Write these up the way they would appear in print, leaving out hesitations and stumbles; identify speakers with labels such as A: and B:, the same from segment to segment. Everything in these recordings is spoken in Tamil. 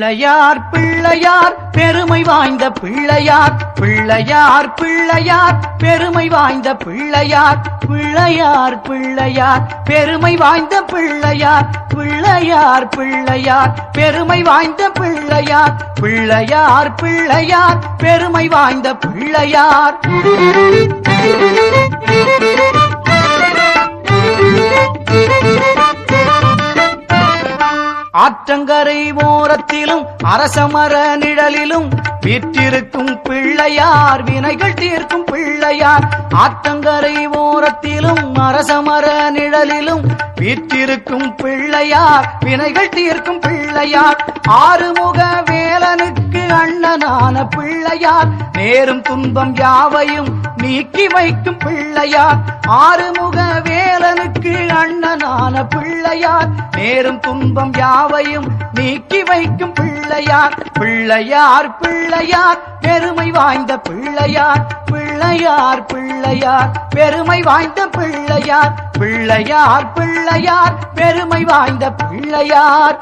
A: பிள்ளையார் பிள்ளையார் பெருமை வாய்ந்த பிள்ளையார் பிள்ளையார் பிள்ளையார் பெருமை வாய்ந்த பிள்ளையார் பிள்ளையார் பிள்ளையார் பெருமை வாய்ந்த பிள்ளையார் பிள்ளையார் பிள்ளையார் பெருமை வாய்ந்த பிள்ளையார் பிள்ளையார் பிள்ளையார் பெருமை வாய்ந்த பிள்ளையார் ஆற்றங்கரை ஓரத்திலும் அரசமர நிழலிலும் வீற்றிருக்கும் பிள்ளையார் வினைகள் தீர்க்கும் பிள்ளையார் ஆற்றங்கரை ஓரத்திலும் அரசமர நிழலிலும் வீற்றிருக்கும் பிள்ளையார் வினைகள் தீர்க்கும் பிள்ளையார் ஆறுமுக வேலனுக்கு அண்ணனான பிள்ளையார் நேரும் துன்பம் யாவையும் நீக்கி வைக்கும் பிள்ளையார் ஆறுமுக வேலனுக்கு அண்ணனான பிள்ளையார் நேரும் துன்பம் யாவையும் நீக்கி வைக்கும் பிள்ளையார் பிள்ளையார் பிள்ளையார் பெருமை வாய்ந்த பிள்ளையார் பிள்ளையார் பிள்ளையார் பெருமை வாய்ந்த பிள்ளையார் பிள்ளையார் பிள்ளையார் பெருமை வாய்ந்த பிள்ளையார்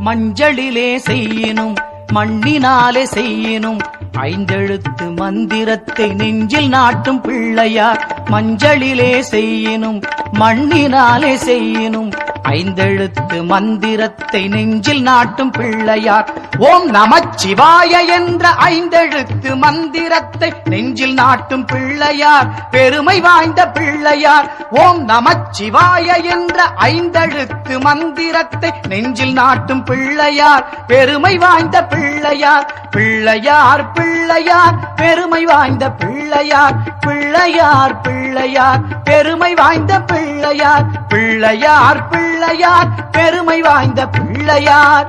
A: மஞ்சளிலே செய்யினும் மண்ணினாலே செய்யினும் ஐந்தெழுத்து மந்திரத்தை நெஞ்சில் நாட்டும் பிள்ளையார் மஞ்சளிலே செய்யினும் மண்ணினாலே செய்யினும் ஐந்தெழுத்து மந்திரத்தை நெஞ்சில் நாட்டும் பிள்ளையார் ஓம் நமச்சிவாய என்ற ஐந்தெழுத்து மந்திரத்தை நெஞ்சில் நாட்டும் பிள்ளையார் பெருமை வாய்ந்த பிள்ளையார் ஓம் நமச்சிவாய என்ற ஐந்தெழுத்து மந்திரத்தை நெஞ்சில் நாட்டும் பிள்ளையார் பெருமை வாய்ந்த பிள்ளையார் பிள்ளையார் பிள்ளையார் பெருமை வாய்ந்த பிள்ளையார் பிள்ளையார் பிள்ளையார் பெருமை வாய்ந்த பிள்ளையார் பிள்ளையார் பிள்ளையார் பெருமை வாய்ந்த பிள்ளையார்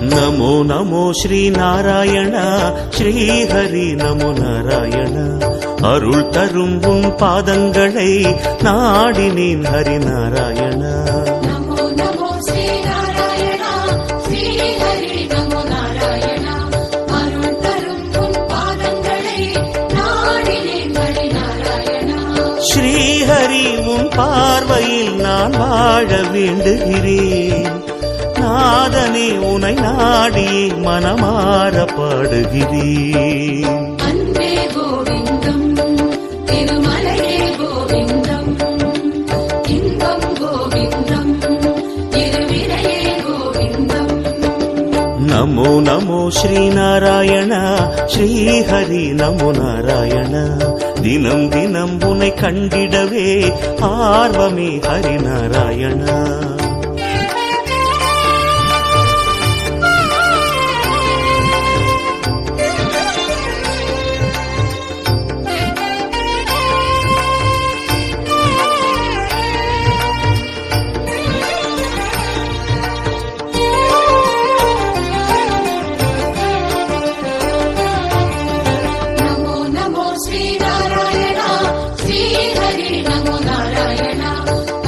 B: नमो नमो श्री नारायण श्री हरि नमो नारायण अरुள் தரும் உன் பாதங்களை நாடினேன் ஹரி நாராயண
C: நமோ நமோ ஸ்ரீ நாராயணா ஸ்ரீ ஹரி நமோ நாராயணா அருள் தரும் உன் பாதங்களை நாடினேன் ஹரி நாராயணா
B: ஸ்ரீ ஹரி உன் பார்வையில் நான் வாழ வேண்டுகிறேன் நாதனே உனை நாடி மனமாற பாடுகிறேன்
C: அன்பே கோவிந்தம் திருமலையே கோவிந்தம் இன்பம் கோவிந்தம் திருவினையே கோவிந்தம்
B: நமோ நமோ ஸ்ரீநாராயண ஸ்ரீஹரி நமோ நாராயண தினம் தினம் உன்னை கண்டிடவே ஆர்வமே ஹரிநாராயணா
C: நமோ நமோ ஸ்ரீநாராயணா ஸ்ரீஹரி நமோ நாராயணா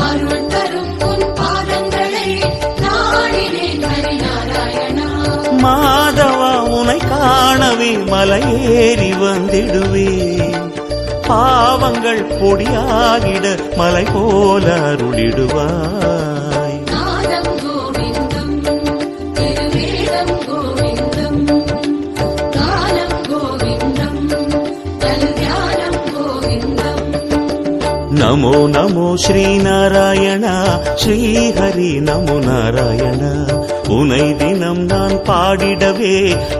C: அருள் தரும் உன் பாதங்களை நாடினேன் ஹரிநாராயணா
B: மாதவா உனை காணவே மலையேறி வந்திடுவேன் பாவங்கள் பொடியாகிட மலை போல அருளிடுவாய்
C: நாதம் கோவிந்தம் திருவேதம் கோவிந்தம் காலம் கோவிந்தம் கல்யாணம் கோவிந்தம்
B: நமோ நமோ ஸ்ரீநாராயண ஸ்ரீஹரி நமோ நாராயண உனை தினம் நான் பாடிடவே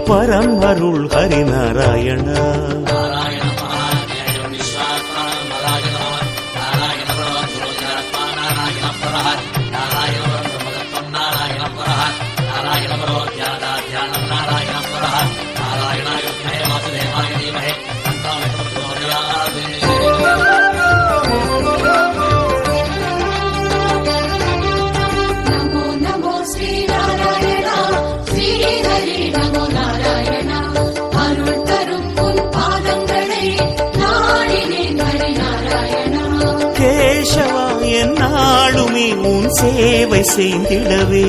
B: பரம் அருள் ஹரிநாராயணா
C: நமோ நமோ ஸ்ரீநாராயணா ஸ்ரீஹரி நமோ நாராயணா அருள் தரும் உன் பாதங்களை நாடினேன் ஹரிநாராயணா
B: கேசவா என்னாலுமே உன் சேவை செய்திடவே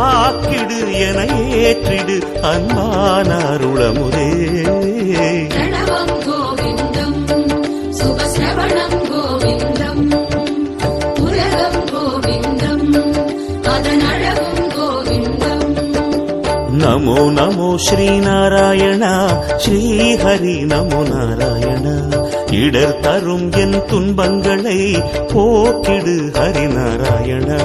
B: ஆக்கிடு என ஏற்றிடு அன்பான அருளமுதே
C: பிரணவம் கோவிந்தம் சுபஸ்ரவணம் கோவிந்தம் உலகம் கோவிந்தம் அதன் அழகும் கோவிந்தம்
B: நமோ நமோ ஸ்ரீநாராயண ஸ்ரீஹரி நமோ நாராயண இடர் தரும் என் துன்பங்களை போக்கிடு ஹரிநாராயணா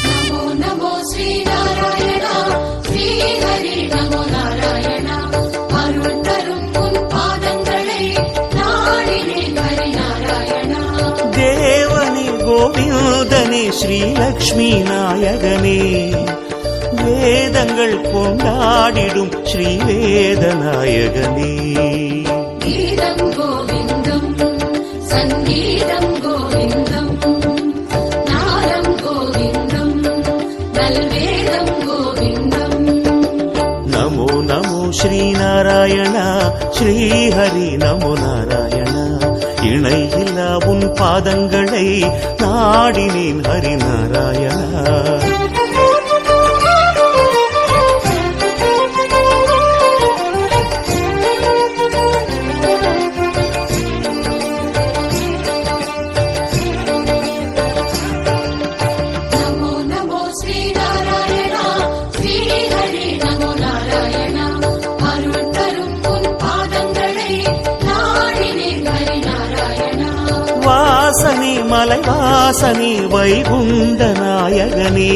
C: நமோ நமோ ஸ்ரீநாராயணா ஸ்ரீஹரி நமோ நாராயணா அருள் தரும் உன் பாதங்களை நாடினேன் ஹரிநாராயணா
B: தேவனே கோவிந்தனே ஸ்ரீலக்ஷ்மி நாயகனே வேதங்கள் கொண்டாடிடும் ஸ்ரீவேதநாயகனே
C: கீதம் கோவிந்தம் சங்கீதம் கோவிந்தம் நாதம் கோவிந்தம் நல்வேதம் கோவிந்தம்
B: நமோ நமோ ஸ்ரீநாராயண ஸ்ரீஹரி நமோ நாராயண இணையில்லா உன் பாதங்களை நாடினேன் ஹரிநாராயணா
C: நமோ நமோ ஸ்ரீநாராயணா ஸ்ரீஹரி நமோ நாராயணா அருள் தரும் உன் பாதங்களை நாடினேன் ஹரிநாராயணா
B: வாசனே மலைவாசனே வைகுண்ட நாயகனே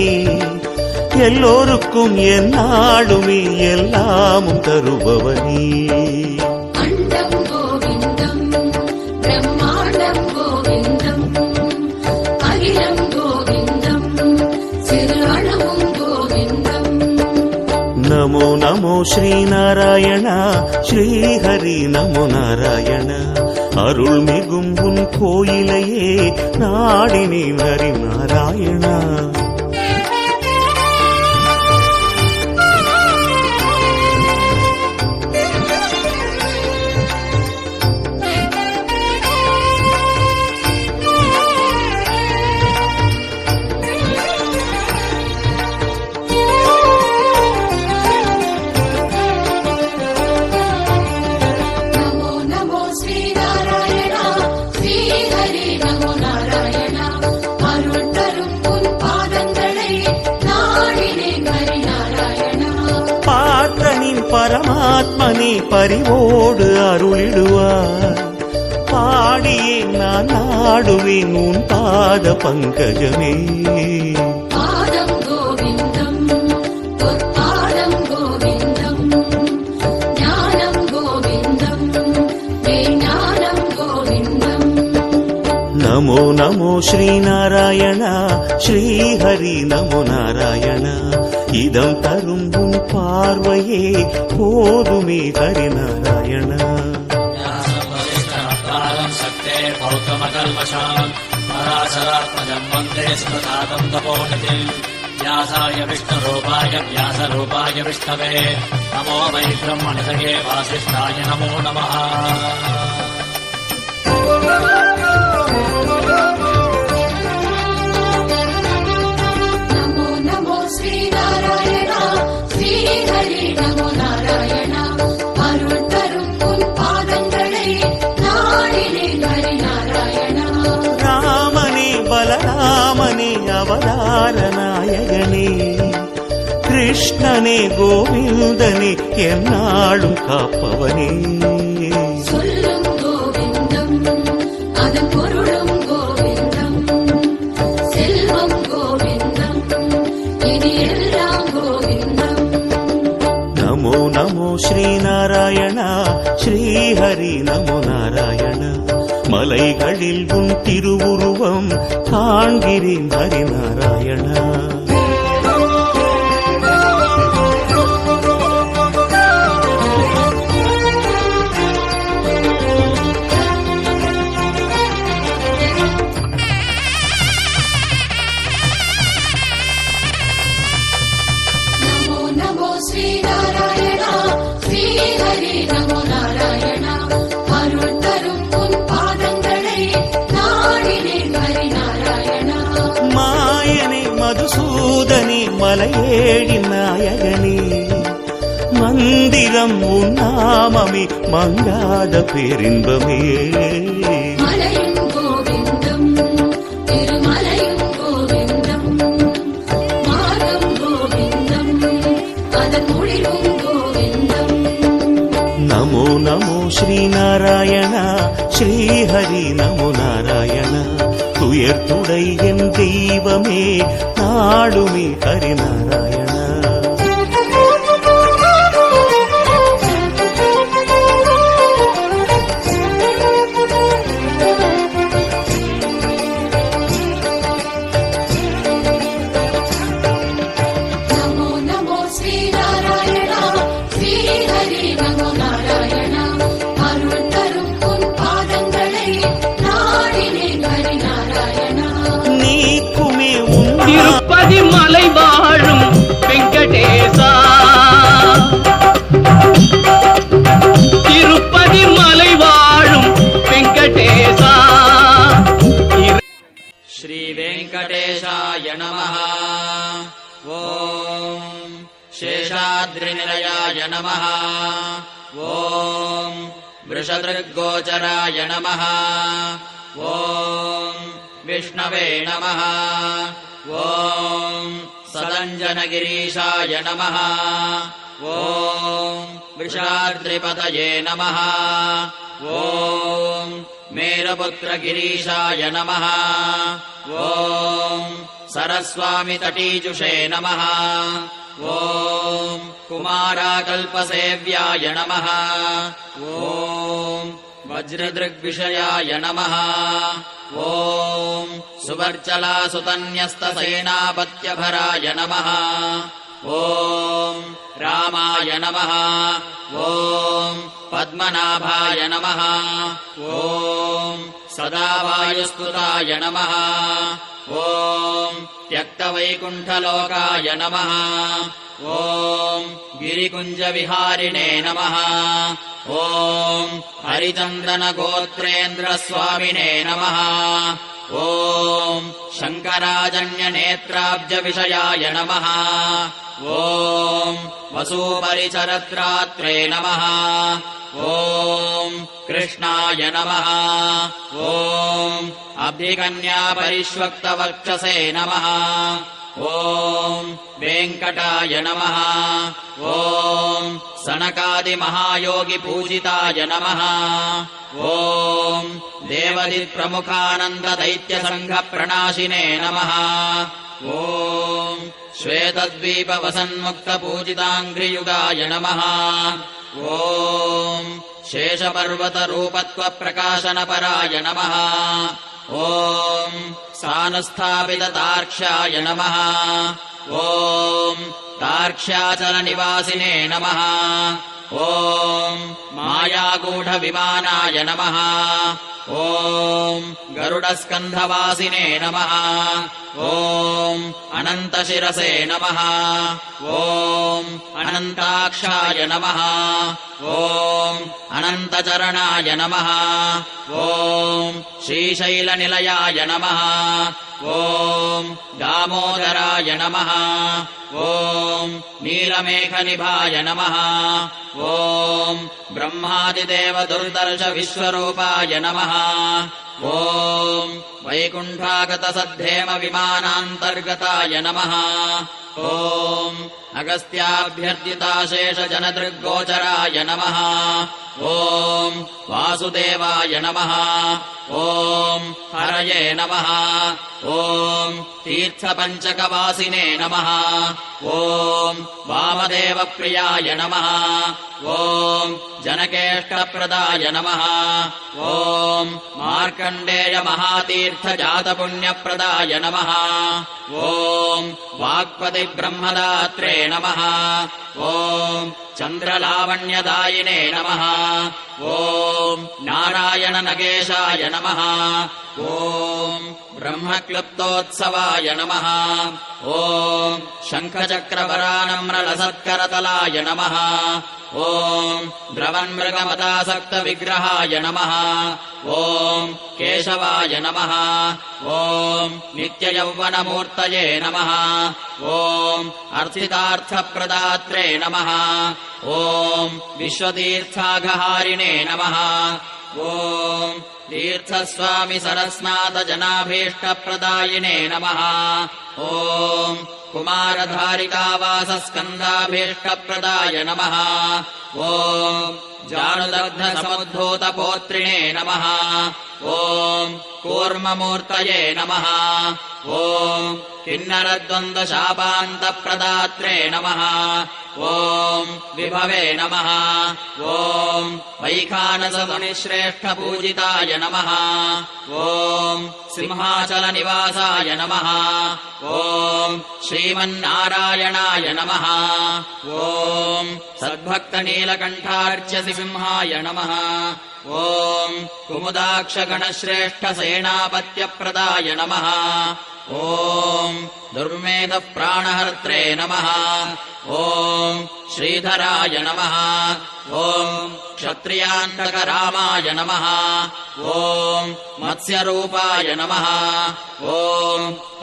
B: எல்லோருக்கும் என்னாலுமே எல்லாமும் தருபவனே
C: அண்டம் கோவிந்தம் பிரம்மாண்டம் கோவிந்தம் அகிலம் கோவிந்தம் சிறு அணுவும் கோவிந்தம்
B: நமோ நமோ ஸ்ரீநாராயண ஸ்ரீஹரி நமோ நாராயண அருள் மிகும் உன் கோயிலையே நாடினேன் ஹரிநாராயணா
C: நமோ நமோ ஸ்ரீநாராயணா ஸ்ரீஹரி நமோ நாராயணா அருள் தரும் உன் பாத
B: பரமாத்மனே பரிவோடு அருளிடுவார். பாடியே நான் நாடுவேன் உன் பாத பங்கஜமே.
C: பாதம் கோவிந்தம் பொற்பாதம் கோவிந்தம் ஞானம் கோவிந்தம் ஞானம் கோவிந்தம்.
B: நமோ நமோ ஸ்ரீநாராயண ஸ்ரீஹரி நமோ நாராயண. இதம் தரும் உன் பார்வையே போதுமே ஹரிநாராயண.
D: पौत्रमकल्मषाम् पराशरात्मजम् वन्दे स्मृतातम् तपोनिधिम्. व्यासाय विष्णुरूपाय व्यासरूपाय विष्णवे नमो वै ब्रह्मणसखे वासिष्ठाय नमो नमः.
C: नमो नमो श्रीनारायण श्रीहरि नमो नारायण. अरुள் தரும் உன் பாதங்களை நாடினேன் ஹரிநாராயண.
B: ராமனே பலராமனே அவதார நாயகனே. கிருஷ்ணனே கோவிந்தனே எந்நாளும் காப்பவனே.
C: சொல்லும் கோவிந்தம் அதன் பொருளும் கோவிந்தம். செல்வம் கோவிந்தம் இது எல்லாம் கோவிந்தம்.
B: நமோ நமோ ஸ்ரீநாராயண ஸ்ரீஹரி நமோ நாராயண. மலைகளில் உன் திருவுருவம் காண்கிறேன் ஹரிநாராயண.
C: नमो नमो श्रीनारायण श्रीहरि नमो नारायण. अरुள் தரும் உன் பாதங்களை நாடினேன் ஹரிநாராயண.
B: மாயனே மதுசூதனே மலையேழி நாயகனே. மந்திரம் உன் நாமமே மங்காத பேரின்பமே.
C: மலையும் கோவிந்தம் திருமலையும் கோவிந்தம். மார்க்கம் கோவிந்தம் அதன் முடிவும் கோவிந்தம்.
B: நமோ நமோ ஸ்ரீநாராயண ஸ்ரீஹரி நமோ நாராயண. துயர்துடை என் தெய்வமே நாடுமே ஹரிநாராயண.
C: नमो नमो श्रीनारायण श्रीहरि नमो नारायण. अरुள் தரும் உன் பாதங்களை நாடினேன் ஹரிநாராயண.
B: நீக்குமே உன்
A: திருப்பதி மலை வாழும் வெங்கடேசா. திருப்பதி மலை வாழும் வெங்கடேசா.
D: श्रीवेङ्कटेशाय नमः. ॐ शेषाद्रिनिलयाय नमः. ॐ वृषदृग्गोचराय नमः. ॐ विष्णवे नमः. ॐ सदञ्जनगिरीशाय नमः. ॐ वृषाद्रिपतये नमः. ॐ मेरुपुत्रगिरीशाय नमः. ॐ सरस्वामितटीजुषे नमः. ॐ कुमाराकल्पसेव्याय नमः. ॐ वज्रदृग्विषयाय नमः. ॐ सुवर्चलासुतन्यस्तसेनापत्यभराय नमः. ॐ रामाय नमः. ॐ पद्मनाभाय नमः. ॐ सदावायुस्तुताय नमः. ॐ त्यक्तवैकुण्ठलोकाय नमः. ॐ गिरिकुञ्जविहारिणे नमः. ॐ हरिचन्दनगोत्रेन्द्रस्वामिने नमः. ॐ शङ्कराजन्यनेत्राब्जविषयाय नमः. ॐ वसूपरिचरत्रात्रे नमः. ॐ कृष्णाय नमः. ॐ अब्धिकन्यापरिष्वक्तवक्षसे नमः. ॐ वेङ्कटाय नमः ॐ सनकादिमहायोगिपूजिताय नमः ॐ देवदिप्रमुखानन्ददैत्यसङ्घप्रणाशिने नमः ॐ श्वेतद्वीपवसन्मुक्तपूजिताङ्घ्रियुगाय नमः ॐ शेषपर्वतरूपत्वप्रकाशनपराय नमः ॐ सानुस्थापिततार्क्ष्याय नमः ॐ तार्क्ष्याचलनिवासिने नमः ॐ मायागूढविमानाय नमः ॐ गरुडस्कन्धवासिने नमः ॐ अनन्तशिरसे नमः ॐ अनन्ताक्षाय नमः ॐ अनन्तचरणाय नमः ॐ श्रीशैलनिलयाय नमः ॐ दामोदराय नमः ॐ नीलमेघनिभाय नमः ॐ ब्रह्मादिदेवदुर्दर्शविश्वरूपाय नमः ॐ वैकुण्ठागतसद्धेमविमानान्तर्गताय नमः ॐ अगस्त्याभ्यर्थिताशेषजनदृग्गोचराय नमः ॐ वासुदेवाय नमः ॐ हरये नमः ॐ तीर्थपञ्चकवासिने नमः ॐ वामदेवप्रियाय नमः ॐ जनकेष्टप्रदाय नमः ॐ मार्कण्डेयमहातीर्थजातपुण्यप्रदाय नमः ॐ वाक्पतिब्रह्मदात्रे नमः ॐ चन्द्रलावण्यदायिने नमः ॐ नारायणनगेशाय नमः ॐ ब्रह्मक्लुप्तोत्सवाय नमः ॐ शङ्खचक्रवरानम्रलसत्करतलाय नमः ॐ द्रवन्मृगमदासक्तविग्रहाय नमः ॐ केशवाय नमः ॐ नित्ययौवनमूर्तये नमः ॐ अर्थितार्थप्रदात्रे नमः ॐ विश्वतीर्थाघहारिणे नमः ॐ तीर्थस्वामि सरस्नाथजनाभीष्टप्रदायिने नमः ॐ कुमारधारिकावासस्कन्धाभीष्टप्रदाय नमः ॐ जानुदग्धसमुद्भूतपोत्रिणे नमः ॐ कूर्ममूर्तये नमः ॐ किन्नरद्वन्द्वशापान्तप्रदात्रे नमः ॐ विभवे नमः ॐ वैखानसमुनिश्रेष्ठपूजिताय नमः ॐ सिंहाचलनिवासाय नमः ॐ श्रीमन्नारायणाय नमः ॐ सद्भक्तनीलकण्ठार्च्यसिंहाय नमः ॐ कुमुदाक्षगणश्रेष्ठसेनापत्यप्रदाय नमः ॐ दुर्मेधप्राणहर्त्रे नमः ॐ श्रीधराय नमः ॐ क्षत्रियान्तकरामाय नमः ॐ मत्स्यरूपाय नमः ॐ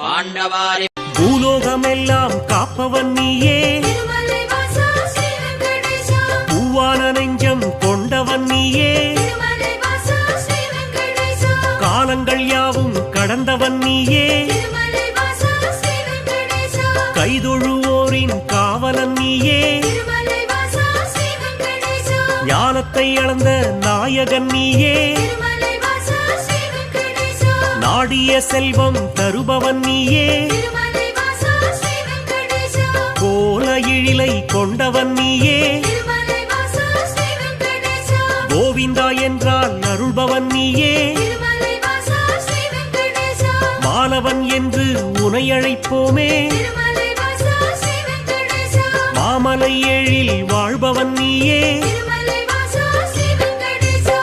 D: पाण्डवारि
B: பூலோகமெல்லாம் காப்பவன் நீயே
C: திருமலை வாசா ஸ்ரீ வெங்கடேசா
B: பூவான நெஞ்சம் கொண்டவன் நீயே
C: திருமலை வாசா ஸ்ரீ வெங்கடேசா
B: காலங்கள் யாவும் கடந்தவன் நீயே
C: திருமலை வாசா ஸ்ரீ வெங்கடேசா
B: கைதொழுவோரின் காவலன் நீயே
C: திருமலை வாசா ஸ்ரீ வெங்கடேசா
B: ஞானத்தை அளந்த நாயகன் நீயே
C: திருமலை வாசா ஸ்ரீ வெங்கடேசா
B: நாடிய செல்வம் தருபவன் நீயே
C: திருமலை வாசா ஸ்ரீ வெங்கடேசா
B: கோல எழிலை கொண்டவன் நீயே
C: திருமலை வாசா ஸ்ரீ வெங்கடேசா
B: கோவிந்தா என்றால் அருள்பவன் நீயே
C: திருமலை வாசா ஸ்ரீ வெங்கடேசா
B: மாலவன் என்று உனை அழைப்போமே
C: திருமலை வாசா ஸ்ரீ வெங்கடேசா
B: மாமலை எழில் வாழ்பவன் நீயே
C: திருமலை வாசா ஸ்ரீ வெங்கடேசா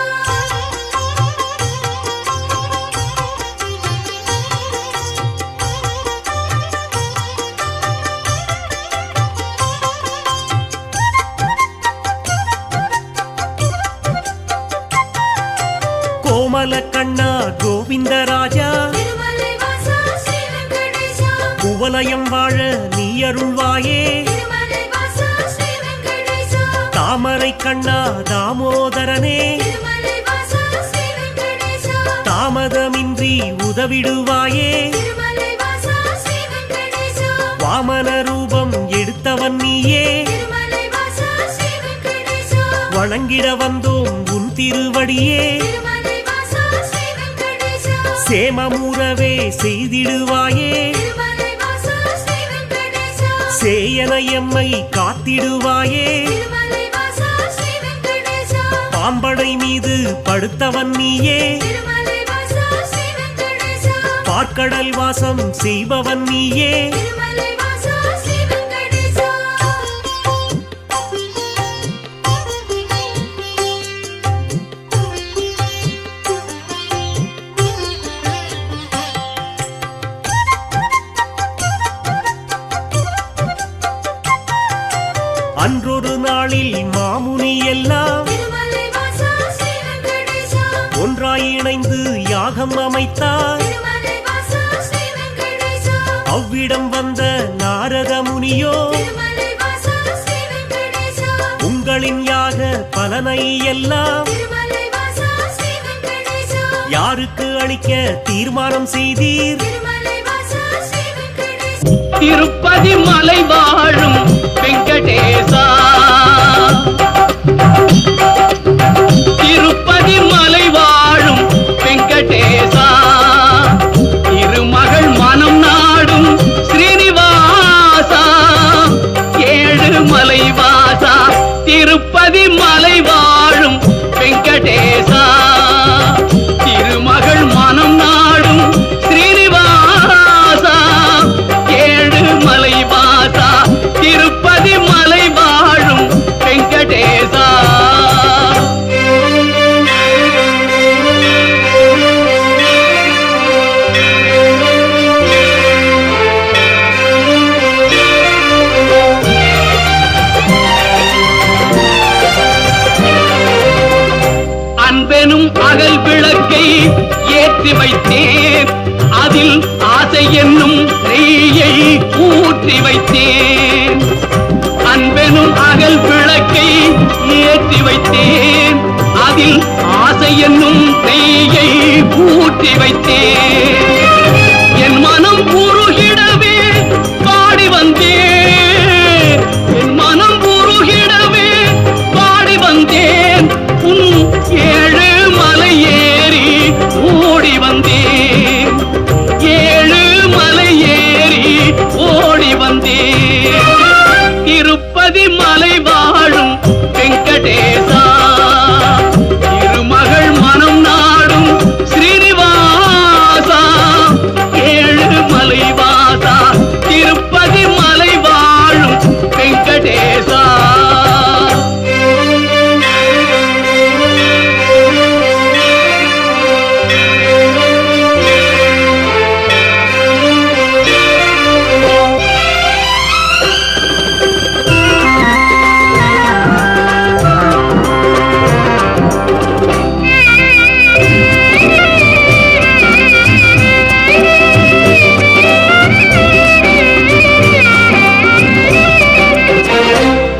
B: கோமல கண்ணா கோவிந்தராஜா
C: திருமலை வாசா ஸ்ரீ வெங்கடேசா
B: குவலயம் வாழ நீ அருள்வாயே
C: திருமலை வாசா ஸ்ரீ வெங்கடேசா
B: தாமரை கண்ணா தாமோதரனே
C: திருமலை வாசா ஸ்ரீ வெங்கடேசா
B: தாமதமின்றி உதவிடுவாயே
C: திருமலை வாசா ஸ்ரீ வெங்கடேசா
B: வாமன ரூபம் எடுத்தவன் நீயே
C: திருமலை வாசா ஸ்ரீ வெங்கடேசா
B: வணங்கிட வந்தோம் உன் திருவடியே
C: திருமலை வாசா ஸ்ரீ வெங்கடேசா
B: சேமமுறவே செய்திடுவாயே
C: திருமலை வாசா ஸ்ரீ வெங்கடேசா
B: சேயன எம்மை காத்திடுவாயே
C: திருமலை வாசா ஸ்ரீ வெங்கடேசா
B: பாம்படை மீது படுத்தவன் நீயே
C: திருமலை வாசா ஸ்ரீ வெங்கடேசா
B: பார்க்கடல் வாசம் செய்பவன் நீயே
C: திருமலை வாசா ஸ்ரீ வெங்கடேசா
B: அன்றொரு நாளில் மாமுனி எல்லாம்
C: திருமலை வாசா ஸ்ரீ வெங்கடேசா
B: ஒன்றாய் இணைந்து யாகம் அமைத்தார்
C: திருமலை வாசா ஸ்ரீ வெங்கடேசா
B: அவ்விடம் வந்த நாரத முனியோ
C: திருமலை வாசா ஸ்ரீ வெங்கடேசா
B: உங்களின் யாக பலனை எல்லாம்
C: திருமலை வாசா ஸ்ரீ வெங்கடேசா
B: யாருக்கு அளிக்க தீர்மானம் செய்தீர்
C: திருமலை வாசா ஸ்ரீ வெங்கடேசா
A: திருப்பதி மலை வாழும் வெங்கடேசா திருப்பதி மலை வாழும் வெங்கடேசா திருமகள் மனம் நாடும் ஸ்ரீனிவாசா ஏழு மலை வாசா திருப்பதி மலை வாழும் வெங்கடேசா திருமகள் மனம் நாடும் ஸ்ரீனிவாசா ஏழு மலை வாசா திருப்பதி மலை வாழும் வெங்கடேசா அன்பெனும் அகல் விளக்கை ஏற்றி வைத்தேன் அதில் ஆசை என்னும் நெய்யை ஊற்றி வைத்தேன் அன்பெனும் அகல் விளக்கை ஏற்றி வைத்தேன் அதில் ஆசை என்னும் நெய்யை ஊற்றி வைத்தேன் என் மனம் உருகிடவே பாடி வந்தேன் என் மனம் உருகிடவே பாடி வந்தேன் உன் ஏழு மலை ஏறி ஓடி வந்தேன் ஏழு மலை ஏறி ஓடி வந்தேன் திருப்பதி மலை வாழும் வெங்கடேசா திருமகள் மனம் நாடும் ஸ்ரீனிவாசா ஏழு மலை வாசா திருப்பதி மலை வாழும் வெங்கடேசா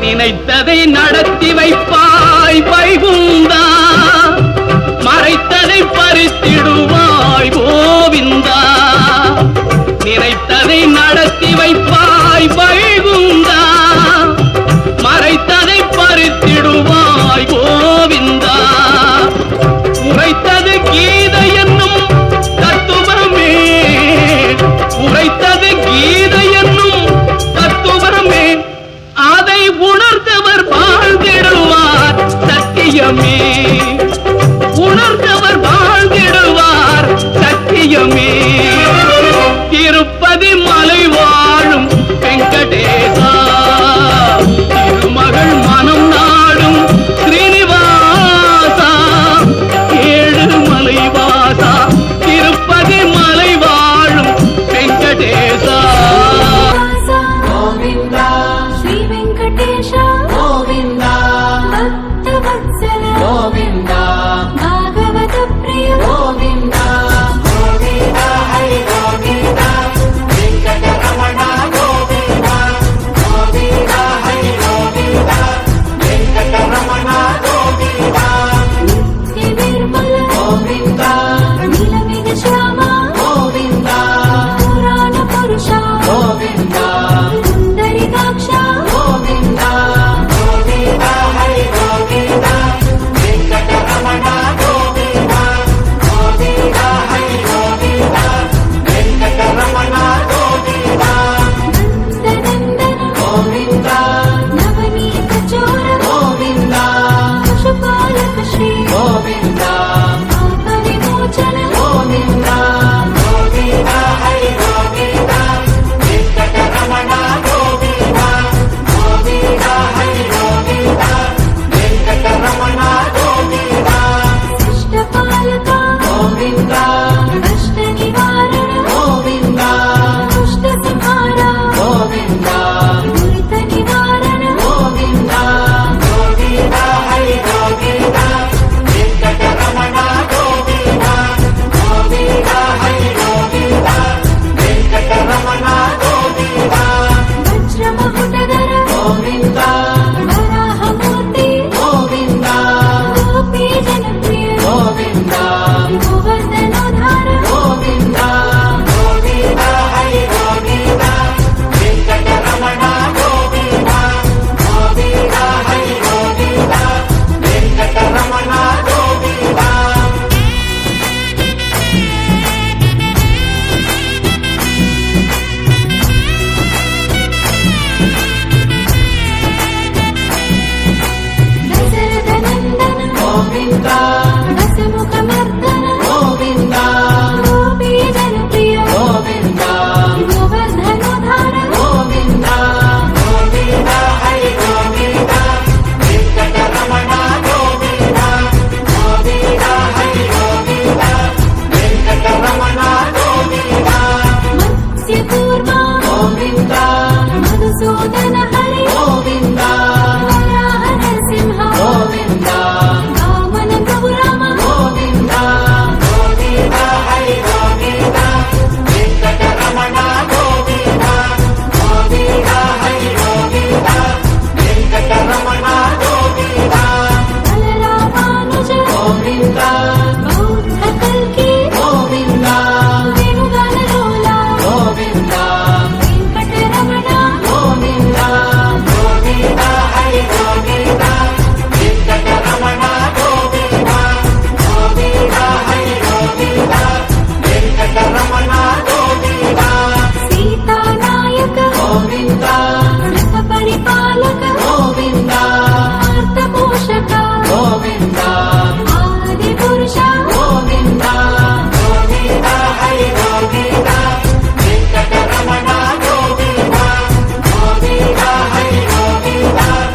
A: நினைத்ததை நடத்தி வைப்பாய் வைகுந்தா மறைத்ததை பறித்திடுவாய் கோவிந்தா நினைத்ததை நடத்தி வைப்பாய்